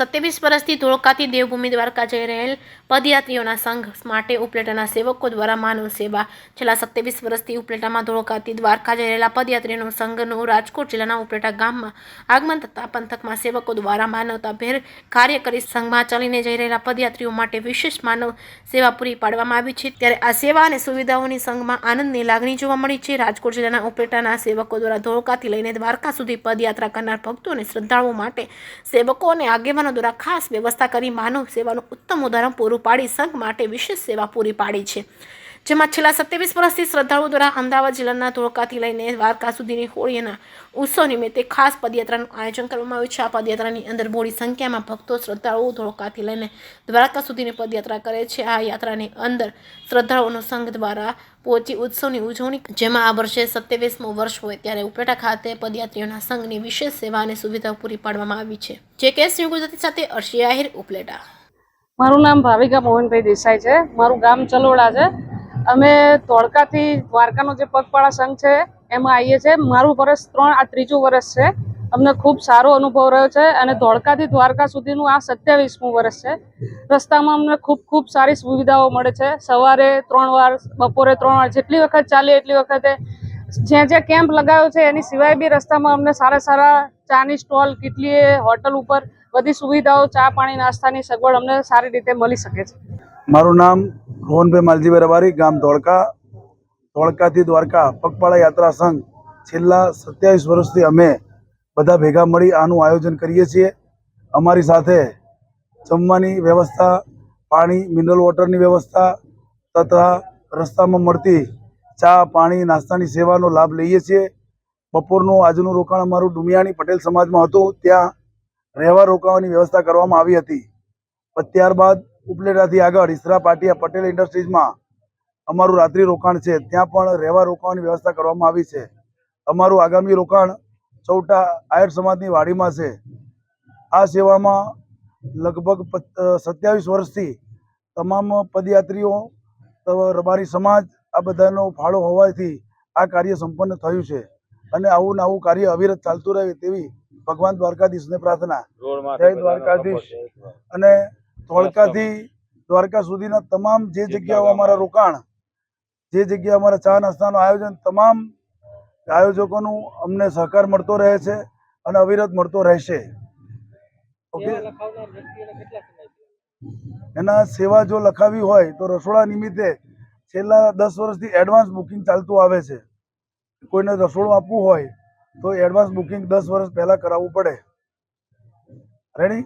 27 વર્ષથી ધોળકાથી દેવભૂમિ દ્વારકા જઈ રહેલ પદયાત્રીઓના સંઘ માટે ઉપલેટાના સેવકો દ્વારા માનવ સેવા. છેલ્લા 27 વર્ષથી ઉપલેટામાં ધોળકાથી દ્વારકા જઈ રહેલા પદયાત્રીઓનો સંઘનું રાજકોટ જિલ્લાના ઉપલેટા ગામમાં આગમન થતા પંથકમાં સેવકો દ્વારા માનવતાભેર કાર્ય કરી સંઘમાં ચાલીને જઈ રહેલા પદયાત્રીઓ માટે વિશેષ માનવ સેવા પૂરી પાડવામાં આવી છે. ત્યારે આ સેવા અને સુવિધાઓની સંઘમાં આનંદની લાગણી જોવા મળી છે. રાજકોટ જિલ્લાના ઉપલેટાના સેવકો દ્વારા ધોળકાથી લઈને દ્વારકા સુધી પદયાત્રા કરનાર ભક્તો અને શ્રદ્ધાળુઓ માટે સેવકો અને આગેવાનો દ્વારા ખાસ વ્યવસ્થા કરી માનવ સેવાનું ઉત્તમ ઉદાહરણ પૂરું પાડી સંઘ માટે વિશેષ સેવા પૂરી પાડી છે. જેમાં છેલ્લા 27 વર્ષથી શ્રદ્ધાળુઓ દ્વારા અમદાવાદ જિલ્લાના ધોળકાથી લઈને દ્વારકા સુધીની હોળીના ઉત્સવ નિમિત્તે ખાસ પદયાત્રાનું આયોજન કરવામાં આવ્યું છે. આ પદયાત્રાની અંદર મોટી સંખ્યામાં ભક્તો શ્રદ્ધાળુઓ ધોળકાથી લઈને દ્વારકા સુધીની પદયાત્રા કરે છે. આ યાત્રાની અંદર શ્રદ્ધાળુઓનો સંઘ દ્વારા પહોંચી ઉત્સવની ઉજવણી, જેમાં આ વર્ષે 27મું વર્ષ હોય ત્યારે ઉપલેટા ખાતે પદયાત્રીઓના સંઘની વિશેષ સેવા અને સુવિધાઓ પૂરી પાડવામાં આવી છે. જે કેસ ગુજરાતી સાથે અર્શી આહિર, ઉપલેટા. મારું નામ ભાવિકા મોહનભાઈ દેસાઈ છે. મારું ગામ ચલોડા છે. અમે ધોળકાથી દ્વારકાનો જે પગપાળા સંઘ છે એમાં આવીએ છીએ. મારું વર્ષ 3 આ ત્રીજું વર્ષ છે. અમને ખૂબ સારો અનુભવ રહ્યો છે અને ધોળકાથી દ્વારકા સુધીનું આ 27મું વર્ષ છે. રસ્તામાં અમને ખૂબ સારી સુવિધાઓ મળે છે. સવારે 3 વાર, બપોરે 3 વાર, જેટલી વખત ચાલે એટલી વખતે જ્યાં કેમ્પ લગાવ્યો છે એની સિવાય બી રસ્તામાં અમને સારા ચાની સ્ટોલ, કેટલી હોટલ ઉપર બધી સુવિધાઓ, ચા પાણી નાસ્તાની સગવડ અમને સારી રીતે મળી શકે છે. મારું નામ રોહનભાઈ માલજીભાઈ રબારી, ગામ ધોળકા. ધોળકાથી દ્વારકા પગપાળા યાત્રા સંઘ છેલ્લા 27 વર્ષથી અમે બધા ભેગા મળી આનું આયોજન કરીએ છીએ. અમારી સાથે જમવાની વ્યવસ્થા, પાણી, મિનરલ વોટરની વ્યવસ્થા તથા રસ્તામાં મળતી ચા પાણી નાસ્તાની સેવાનો લાભ લઈએ છીએ. બપોરનું આજનું રોકાણ અમારું ડુમિયાણી પટેલ સમાજમાં હતું. ત્યાં રહેવા રોકાવાની વ્યવસ્થા કરવામાં આવી હતી. ત્યારબાદ ઉપલેટાથી આગળ ઈસરા પાટિયા પટેલ ઇન્ડસ્ટ્રીઝમાં અમારું રાત્રિ રોકાણ છે. ત્યાં પણ રહેવા રોકાવાની વ્યવસ્થા કરવામાં આવી છે. અમારું આગામી રોકાણ ચૌટા આયર સમાજની વાડીમાં છે. આ સેવામાં લગભગ 27 વર્ષથી તમામ પદયાત્રીઓ, રબારી સમાજ આ બધાનો ફાળો હોવાથી આ કાર્ય સંપન્ન થયું છે અને આવું નવું કાર્ય અવિરત ચાલતું રહે તેવી ભગવાન દ્વારકાધીશને પ્રાર્થના. જય દ્વારકાધીશ. અને ધોળકાથી દ્વારકા સુધીના તમામ જે જગ્યાઓ અમારા રોકાણ, જે જગ્યા અમારા ચા નાસ્તાનું આયોજન, તમામ આયોજકોનું અમને સહકાર મળતો રહે છે અને અવિરત મળતો રહેશે. ઓકે. એના સેવા જો લખાવી હોય તો રસોડા નિમિત્તે છેલ્લા 10 વર્ષથી એડવાન્સ બુકિંગ ચાલતું આવે છે. કોઈને રસોડું આપવું હોય તો એડવાન્સ બુકિંગ 10 વર્ષ પહેલાં કરાવવું પડે. રેડી?